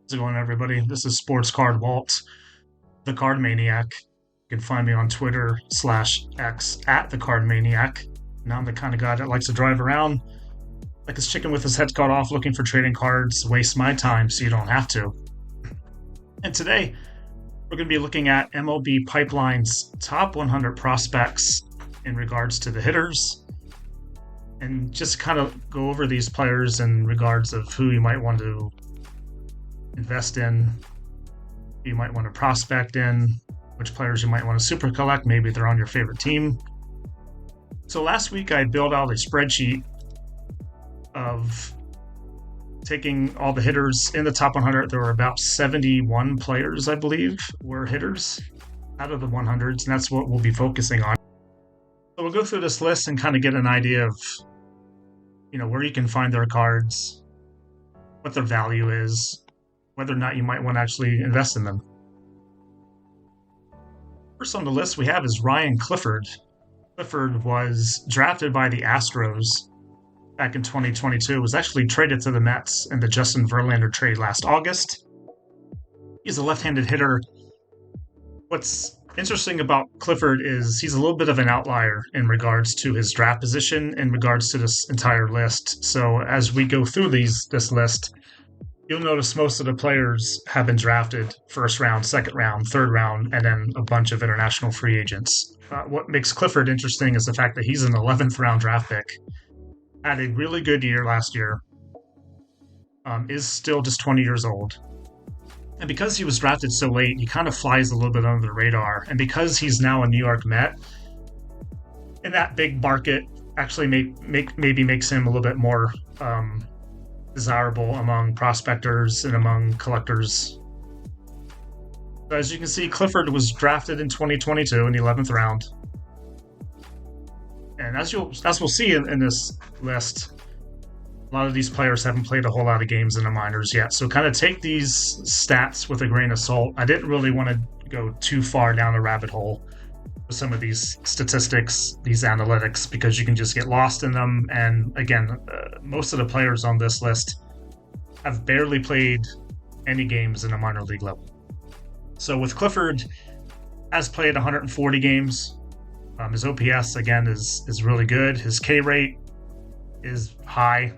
How's it going, everybody? This is Sports Card Walt, the Card Maniac. You can find me on Twitter/X at the Card Maniac. And I'm the kind of guy that likes to drive around like his chicken with his head cut off looking for trading cards, waste my time so you don't have to. And today, we're going to be looking at MLB Pipeline's top 100 prospects in regards to the hitters, and just kind of go over these players in regards of who you might want to invest in, who you might want to prospect in, which players you might want to super collect. Maybe they're on your favorite team. So last week I built out a spreadsheet of taking all the hitters in the top 100. There were about 71 players, I believe, were hitters out of the 100s, and that's what we'll be focusing on. So we'll go through this list and kind of get an idea of, where you can find their cards, what their value is, whether or not you might want to actually invest in them. First on the list we have is Ryan Clifford. Clifford was drafted by the Astros back in 2022. Was actually traded to the Mets in the Justin Verlander trade last August. He's a left-handed hitter. What's interesting about Clifford is he's a little bit of an outlier in regards to his draft position, in regards to this entire list. So as we go through this list, you'll notice most of the players have been drafted first round, second round, third round, and then a bunch of international free agents. What makes Clifford interesting is the fact that he's an 11th round draft pick. Had a really good year last year. Is still just 20 years old. And because he was drafted so late, he kind of flies a little bit under the radar. And because he's now a New York Met, in that big market actually maybe makes him a little bit more desirable among prospectors and among collectors. So as you can see, Clifford was drafted in 2022 in the 11th round. And as we'll see in this list, a lot of these players haven't played a whole lot of games in the minors yet. So kind of take these stats with a grain of salt. I didn't really want to go too far down the rabbit hole with some of these statistics, these analytics, because you can just get lost in them. And again, most of the players on this list have barely played any games in a minor league level. So with Clifford, has played 140 games. His OPS, again, is really good. His K rate is high,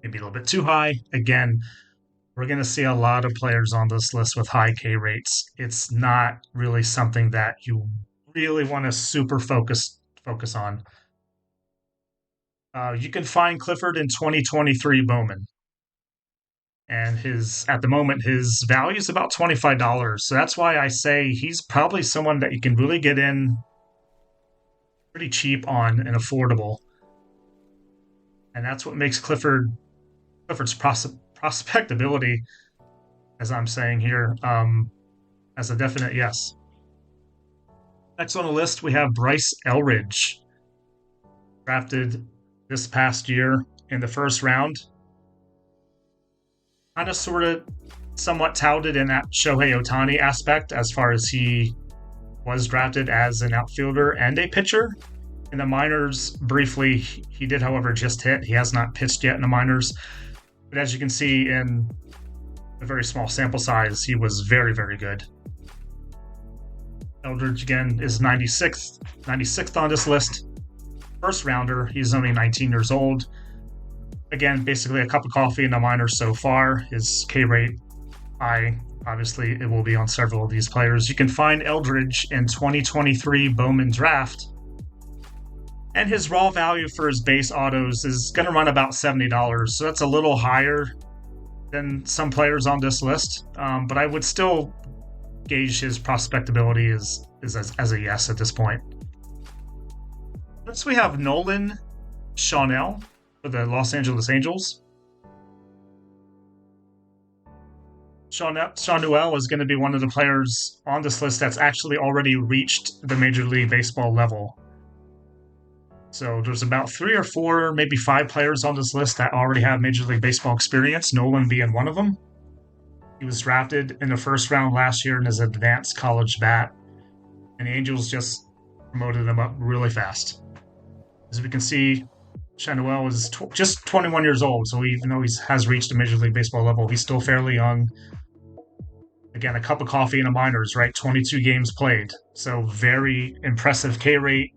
maybe a little bit too high. Again, we're going to see a lot of players on this list with high K rates. It's not really something that you really want to super focus on. You can find Clifford in 2023 Bowman. And at the moment, his value is about $25. So that's why I say he's probably someone that you can really get in pretty cheap on and affordable. And that's what makes Clifford's prospectability, as I'm saying here, as a definite yes. Next on the list, we have Bryce Elridge, drafted this past year in the first round. Kind of sort of somewhat touted in that Shohei Ohtani aspect, as far as he was drafted as an outfielder and a pitcher. In the minors, briefly, he did, however, just hit. He has not pitched yet in the minors. But as you can see in a very small sample size, he was very, very good. Eldridge, again, is 96th on this list. First rounder, he's only 19 years old. Again, basically a cup of coffee in the minors so far. His K rate high. Obviously, it will be on several of these players. You can find Eldridge in 2023 Bowman draft. And his raw value for his base autos is going to run about $70. So that's a little higher than some players on this list. But I would still gauge his prospectability as a yes at this point. Next, we have Nolan Schanuel for the Los Angeles Angels. Schanuel is going to be one of the players on this list that's actually already reached the Major League Baseball level. So there's about 3 or 4, maybe 5 players on this list that already have Major League Baseball experience, Nolan being one of them. He was drafted in the first round last year in his advanced college bat, and the Angels just promoted him up really fast. As we can see, Noel is just 21 years old, so even though he has reached a Major League Baseball level, he's still fairly young. Again, a cup of coffee in the minors, right? 22 games played. So very impressive K rate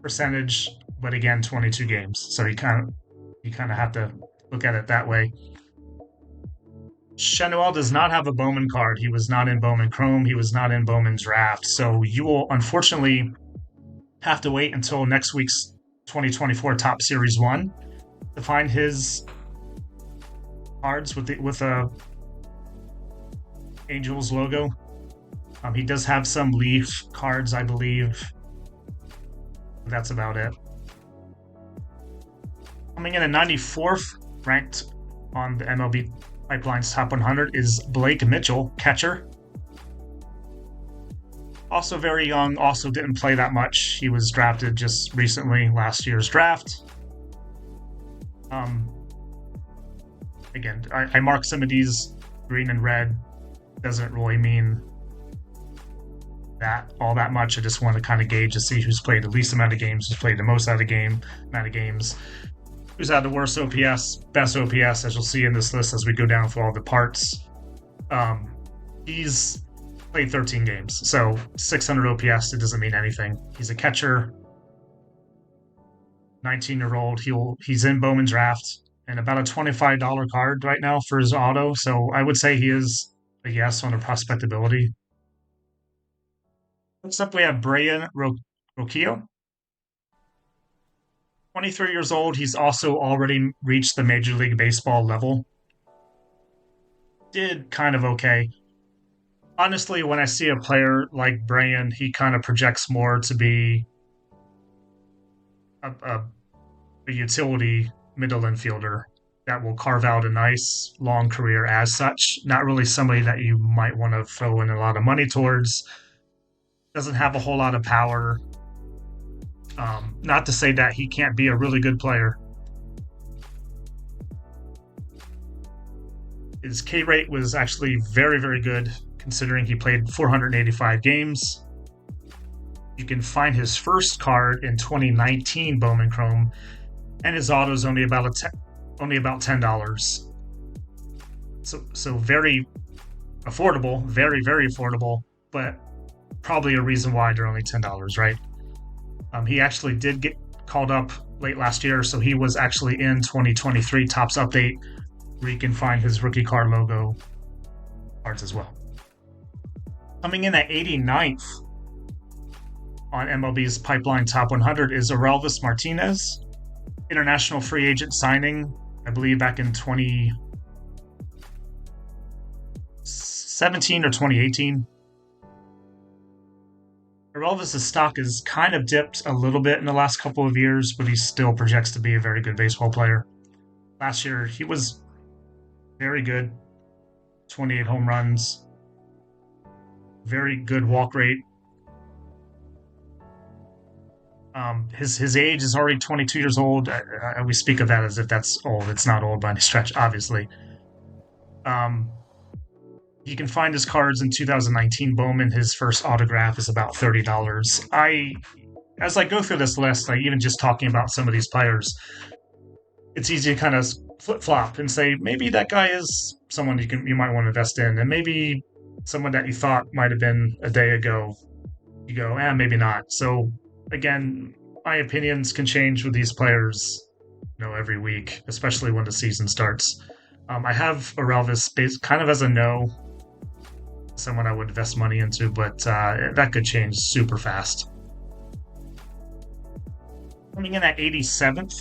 percentage, but again, 22 games. So you kind of have to look at it that way. Chenuel does not have a Bowman card. He was not in Bowman Chrome. He was not in Bowman Draft. So you will unfortunately have to wait until next week's 2024 Top Series 1 to find his cards with a Angels logo. He does have some Leaf cards, I believe. That's about it. Coming in at 94th, ranked on the MLB Pipeline's Top 100, is Blake Mitchell, catcher. Also very young, also didn't play that much. He was drafted just recently, last year's draft. Again, I mark some of these green and red. Doesn't really mean that all that much. I just want to kind of gauge to see who's played the least amount of games, who's played the most amount of games, who's had the worst OPS, best OPS, as you'll see in this list as we go down through all the parts. He's played 13 games, so 600 OPS, it doesn't mean anything. He's a catcher, 19-year-old. He's in Bowman Draft, and about a $25 card right now for his auto, so I would say he is a yes on the prospectability. Next up, we have Brian Rocchio. 23 years old. He's also already reached the Major League Baseball level. Did kind of okay. Honestly, when I see a player like Brian, he kind of projects more to be a utility middle infielder that will carve out a nice long career as such. Not really somebody that you might want to throw in a lot of money towards. Doesn't have a whole lot of power. Not to say that he can't be a really good player. His K rate was actually very, very good, considering he played 485 games. You can find his first card in 2019 Bowman Chrome, and his auto is only about $10. So very affordable, very, very affordable, but probably a reason why they're only $10, right? He actually did get called up late last year, so he was actually in 2023 Topps Update, where you can find his rookie card logo cards as well. Coming in at 89th on MLB's Pipeline Top 100 is Aurelvis Martinez, international free agent signing, I believe back in 2017 or 2018. Aurelvis' stock has kind of dipped a little bit in the last couple of years, but he still projects to be a very good baseball player. Last year, he was very good. 28 home runs. Very good walk rate. His age is already 22 years old. We speak of that as if that's old. It's not old by any stretch, obviously. You can find his cards in 2019 Bowman. His first autograph is about $30. As I go through this list, even just talking about some of these players, it's easy to kind of flip-flop and say, maybe that guy is someone you might want to invest in, and maybe someone that you thought might have been a day ago, you go, maybe not. So again, my opinions can change with these players, every week, especially when the season starts. I have Aurelvis kind of as a no, someone I would invest money into, but that could change super fast. Coming in at 87th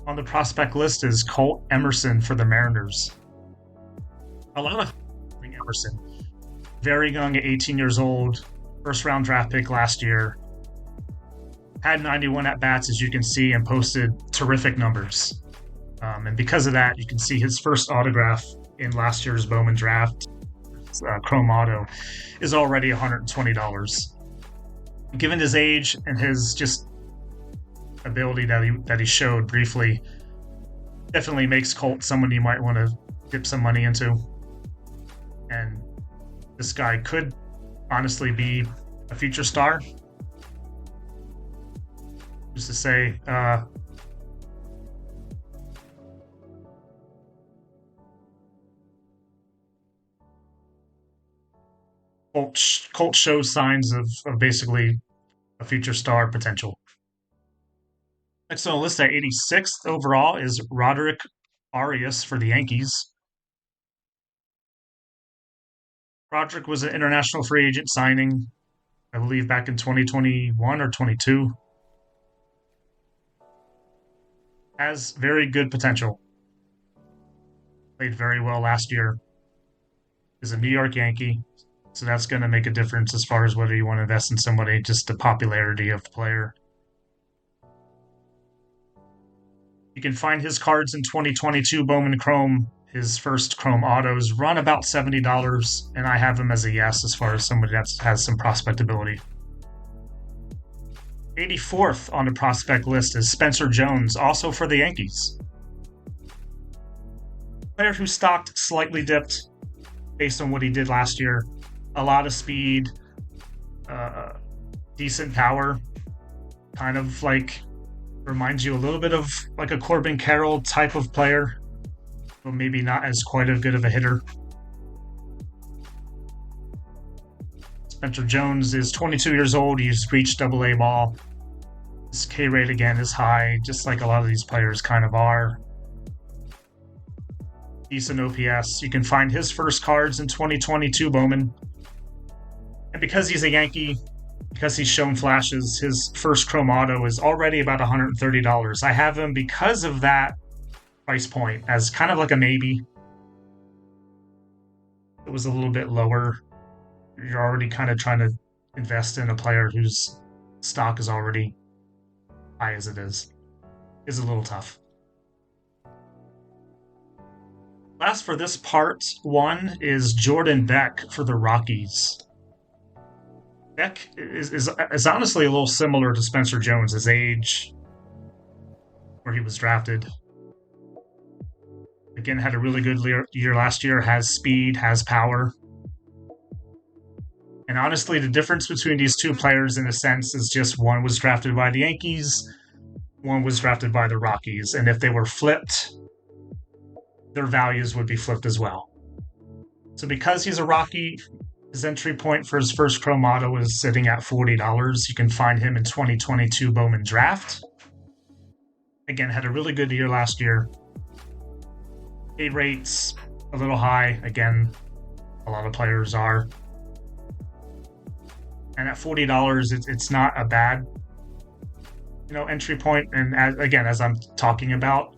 on the prospect list is Colt Emerson for the Mariners. A lot of Emerson. Very young at 18 years old, first round draft pick last year. Had 91 at-bats, as you can see, and posted terrific numbers. And because of that, you can see his first autograph in last year's Bowman Draft, Chrome Auto, is already $120. Given his age and his just ability that he showed briefly, definitely makes Colt someone you might want to dip some money into. And this guy could honestly be a future star. Just to say, Colt shows signs of basically a future star potential. Next on the list at 86th overall is Roderick Arias for the Yankees. Roderick was an international free agent signing, I believe, back in 2021 or 22. Has very good potential. Played very well last year. Is a New York Yankee, so that's going to make a difference as far as whether you want to invest in somebody, just the popularity of the player. You can find his cards in 2022 Bowman Chrome. His first Chrome autos run about $70, and I have him as a yes as far as somebody that has some prospectability. 84th on the prospect list is Spencer Jones, also for the Yankees. Player whose stock slightly dipped based on what he did last year. A lot of speed, decent power, kind of like reminds you a little bit of like a Corbin Carroll type of player, but maybe not as quite as good of a hitter. Spencer Jones is 22 years old. He's reached AA ball. His K rate again is high, just like a lot of these players kind of are. Decent OPS. You can find his first cards in 2022 Bowman. And because he's a Yankee, because he's shown flashes, his first Chrome Auto is already about $130. I have him because of that price point as kind of like a maybe. It was a little bit lower. You're already kind of trying to invest in a player whose stock is already high as it is a little tough. Last for this part one is Jordan Beck for the Rockies. Beck is honestly a little similar to Spencer Jones, his age, where he was drafted. Again, had a really good year last year, has speed, has power. And honestly, the difference between these two players, in a sense, is just one was drafted by the Yankees, one was drafted by the Rockies. And if they were flipped, their values would be flipped as well. So because he's a Rocky, his entry point for his first Chrome Auto is sitting at $40. You can find him in 2022 Bowman Draft. Again, had a really good year last year. A rates a little high. Again, a lot of players are. And at $40, it's not a bad, entry point. And as I'm talking about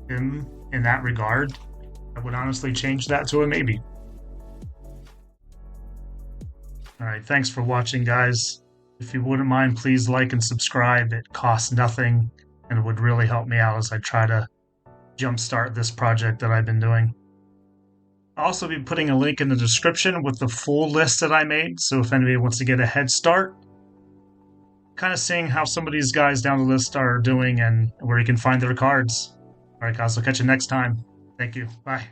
him in that regard, I would honestly change that to a maybe. All right, thanks for watching, guys. If you wouldn't mind, please like and subscribe. It costs nothing and it would really help me out as I try to jumpstart this project that I've been doing. I'll also be putting a link in the description with the full list that I made, so if anybody wants to get a head start, kind of seeing how some of these guys down the list are doing and where you can find their cards. All right, guys, I'll catch you next time. Thank you. Bye.